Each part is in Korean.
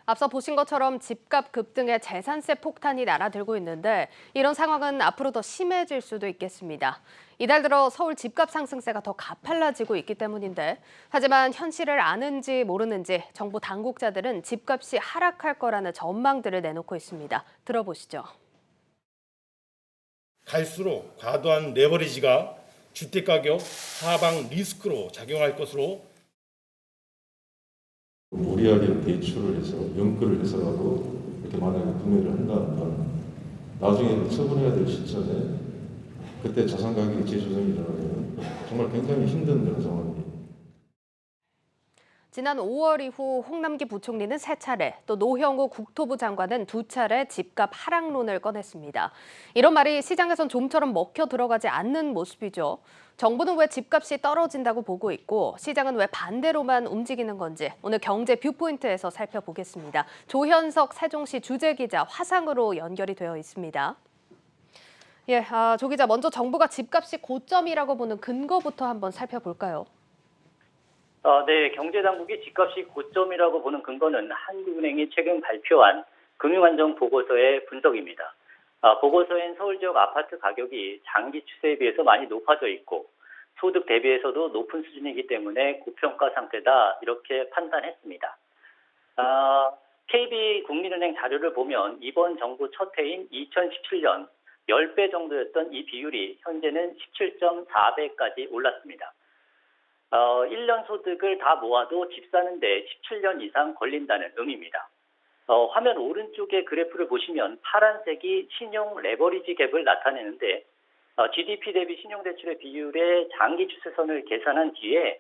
앞서 보신 것처럼 집값 급등에 재산세 폭탄이 날아들고 있는데 이런 상황은 앞으로 더 심해질 수도 있겠습니다. 이달 들어 서울 집값 상승세가 더 가팔라지고 있기 때문인데 하지만 현실을 아는지 모르는지 정부 당국자들은 집값이 하락할 거라는 전망들을 내놓고 있습니다. 들어보시죠. 갈수록 과도한 레버리지가 주택가격 하방 리스크로 작용할 것으로 무리하게 대출을 해서 연끌을 해서라도 이렇게 만약에 구매를 한다면 나중에 처분해야 될 시점에 그때 자산 가격이 재조정이 일어나면 정말 굉장히 힘든 그런 상황입니다. 지난 5월 이후 홍남기 부총리는 3차례, 또 노형우 국토부 장관은 2차례 집값 하락론을 꺼냈습니다. 이런 말이 시장에선 좀처럼 먹혀 들어가지 않는 모습이죠. 정부는 왜 집값이 떨어진다고 보고 있고 시장은 왜 반대로만 움직이는 건지 오늘 경제 뷰포인트에서 살펴보겠습니다. 조현석 세종시 주재기자 화상으로 연결이 되어 있습니다. 조 기자, 먼저 정부가 집값이 고점이라고 보는 근거부터 한번 살펴볼까요? 네, 경제당국이 집값이 고점이라고 보는 근거는 한국은행이 최근 발표한 금융안정 보고서의 분석입니다. 보고서엔 서울 지역 아파트 가격이 장기 추세에 비해서 많이 높아져 있고 소득 대비해서도 높은 수준이기 때문에 고평가 상태다 이렇게 판단했습니다. KB국민은행 자료를 보면 이번 정부 첫 해인 2017년 10배 정도였던 이 비율이 현재는 17.4배까지 올랐습니다. 1년 소득을 다 모아도 집 사는데 17년 이상 걸린다는 의미입니다. 화면 오른쪽의 그래프를 보시면 파란색이 신용 레버리지 갭을 나타내는데 GDP 대비 신용대출의 비율의 장기 추세선을 계산한 뒤에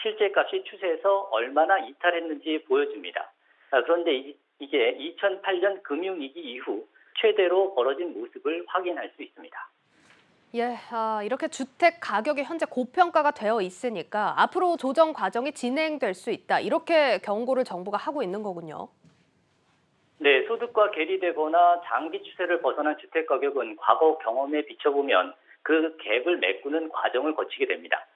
실제 값이 추세에서 얼마나 이탈했는지 보여줍니다. 그런데 이게 2008년 금융위기 이후 최대로 벌어진 모습을 확인할 수 있습니다. 이렇게 주택 가격이 현재 고평가가 되어 있으니까 앞으로 조정 과정이 진행될 수 있다. 이렇게 경고를 정부가 하고 있는 거군요. 네, 소득과 괴리되거나 장기 추세를 벗어난 주택 가격은 과거 경험에 비춰보면 그 갭을 메꾸는 과정을 거치게 됩니다.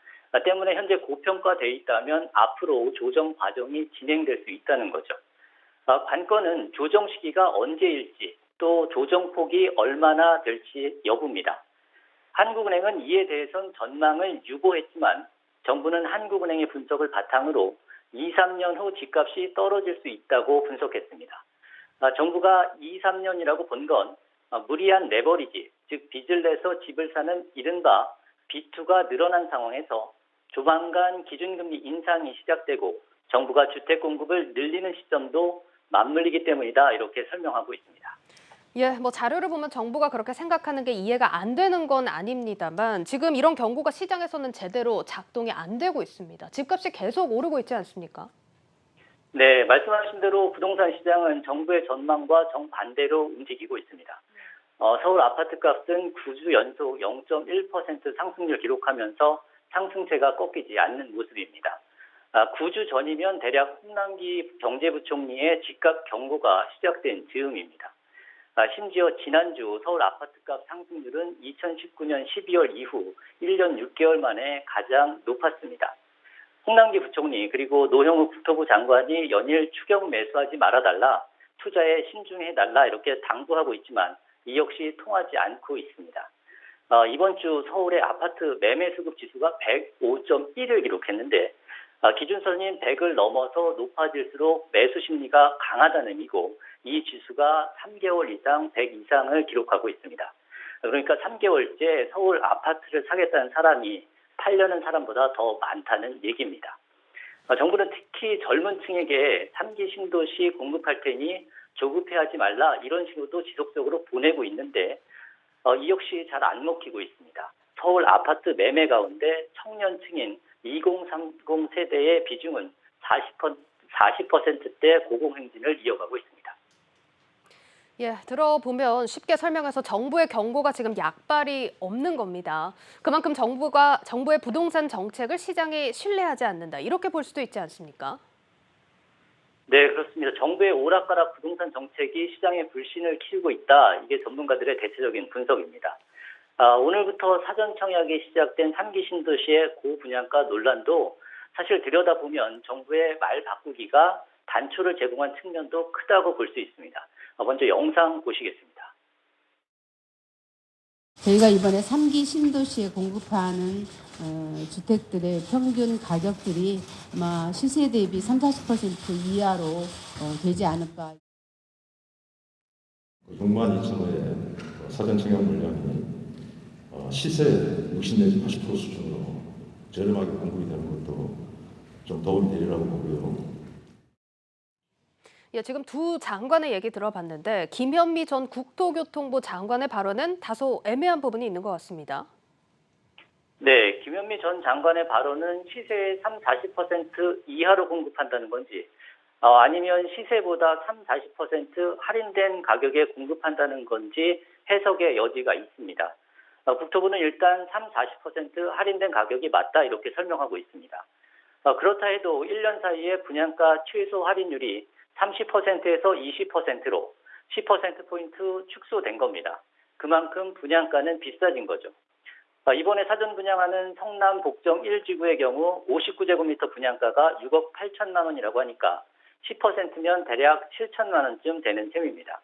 때문에 현재 고평가되어 있다면 앞으로 조정 과정이 진행될 수 있다는 거죠. 관건은 조정 시기가 언제일지 또 조정폭이 얼마나 될지 여부입니다. 한국은행은 이에 대해선 전망을 유보했지만 정부는 한국은행의 분석을 바탕으로 2, 3년 후 집값이 떨어질 수 있다고 분석했습니다. 정부가 2, 3년이라고 본 건 무리한 레버리지, 즉 빚을 내서 집을 사는 이른바 B2가 늘어난 상황에서 조만간 기준금리 인상이 시작되고 정부가 주택 공급을 늘리는 시점도 맞물리기 때문이다 이렇게 설명하고 있습니다. 자료를 보면 정부가 그렇게 생각하는 게 이해가 안 되는 건 아닙니다만 지금 이런 경고가 시장에서는 제대로 작동이 안 되고 있습니다. 집값이 계속 오르고 있지 않습니까? 네, 말씀하신 대로 부동산 시장은 정부의 전망과 정반대로 움직이고 있습니다. 서울 아파트 값은 9주 연속 0.1% 상승률 기록하면서 상승세가 꺾이지 않는 모습입니다. 9주 전이면 대략 홍남기 경제부총리의 집값 경고가 시작된 즈음입니다. 심지어 지난주 서울 아파트값 상승률은 2019년 12월 이후 1년 6개월 만에 가장 높았습니다. 홍남기 부총리 그리고 노형우 국토부 장관이 연일 추경 매수하지 말아달라, 투자에 신중해달라 이렇게 당부하고 있지만 이 역시 통하지 않고 있습니다. 이번 주 서울의 아파트 매매 수급 지수가 105.1을 기록했는데 기준선인 100을 넘어서 높아질수록 매수 심리가 강하다는 의미고 이 지수가 3개월 이상 100 이상을 기록하고 있습니다. 그러니까 3개월째 서울 아파트를 사겠다는 사람이 팔려는 사람보다 더 많다는 얘기입니다. 정부는 특히 젊은 층에게 3기 신도시 공급할 테니 조급해하지 말라 이런 식으로도 지속적으로 보내고 있는데 이 역시 잘 안 먹히고 있습니다. 서울 아파트 매매 가운데 청년층인 2030 세대의 비중은 40%대 고공행진을 이어가고 있습니다. 들어보면 쉽게 설명해서 정부의 경고가 지금 약발이 없는 겁니다. 그만큼 정부의 부동산 정책을 시장이 신뢰하지 않는다. 이렇게 볼 수도 있지 않습니까? 네, 그렇습니다. 정부의 오락가락 부동산 정책이 시장의 불신을 키우고 있다. 이게 전문가들의 대체적인 분석입니다. 오늘부터 사전 청약이 시작된 3기 신도시의 고분양가 논란도 사실 들여다보면 정부의 말 바꾸기가 단초를 제공한 측면도 크다고 볼 수 있습니다. 먼저 영상 보시겠습니다. 저희가 이번에 3기 신도시에 공급하는 주택들의 평균 가격들이 아마 시세 대비 30-40% 이하로 되지 않을까. 62,000호의 사전 청약 물량이 시세 60 내지 80% 수준으로 저렴하게 공급이 되는 것도 좀 도움이 되리라고 보고요. 예, 지금 두 장관의 얘기 들어봤는데 김현미 전 국토교통부 장관의 발언은 다소 애매한 부분이 있는 것 같습니다. 네, 김현미 전 장관의 발언은 시세의 30-40% 이하로 공급한다는 건지 아니면 시세보다 30-40% 할인된 가격에 공급한다는 건지 해석의 여지가 있습니다. 국토부는 일단 30-40% 할인된 가격이 맞다 이렇게 설명하고 있습니다. 그렇다 해도 1년 사이에 분양가 최소 할인율이 30%에서 20%로 10%포인트 축소된 겁니다. 그만큼 분양가는 비싸진 거죠. 이번에 사전 분양하는 성남 복정 1지구의 경우 59제곱미터 분양가가 6억 8천만 원이라고 하니까 10%면 대략 7천만 원쯤 되는 셈입니다.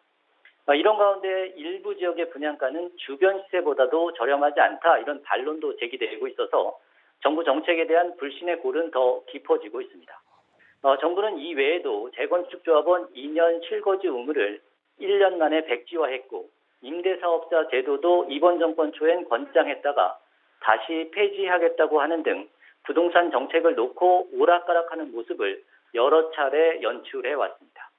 이런 가운데 일부 지역의 분양가는 주변 시세보다도 저렴하지 않다 이런 반론도 제기되고 있어서 정부 정책에 대한 불신의 골은 더 깊어지고 있습니다. 정부는 이 외에도 재건축조합원 2년 실거주 의무를 1년 만에 백지화했고 임대사업자 제도도 이번 정권 초엔 권장했다가 다시 폐지하겠다고 하는 등 부동산 정책을 놓고 오락가락하는 모습을 여러 차례 연출해 왔습니다.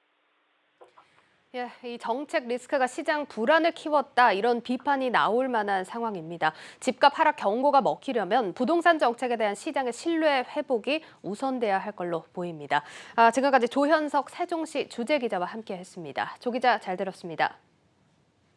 예, 이 정책 리스크가 시장 불안을 키웠다 이런 비판이 나올 만한 상황입니다. 집값 하락 경고가 먹히려면 부동산 정책에 대한 시장의 신뢰 회복이 우선돼야 할 걸로 보입니다. 지금까지 조현석 세종시 주재기자와 함께했습니다. 조 기자 잘 들었습니다.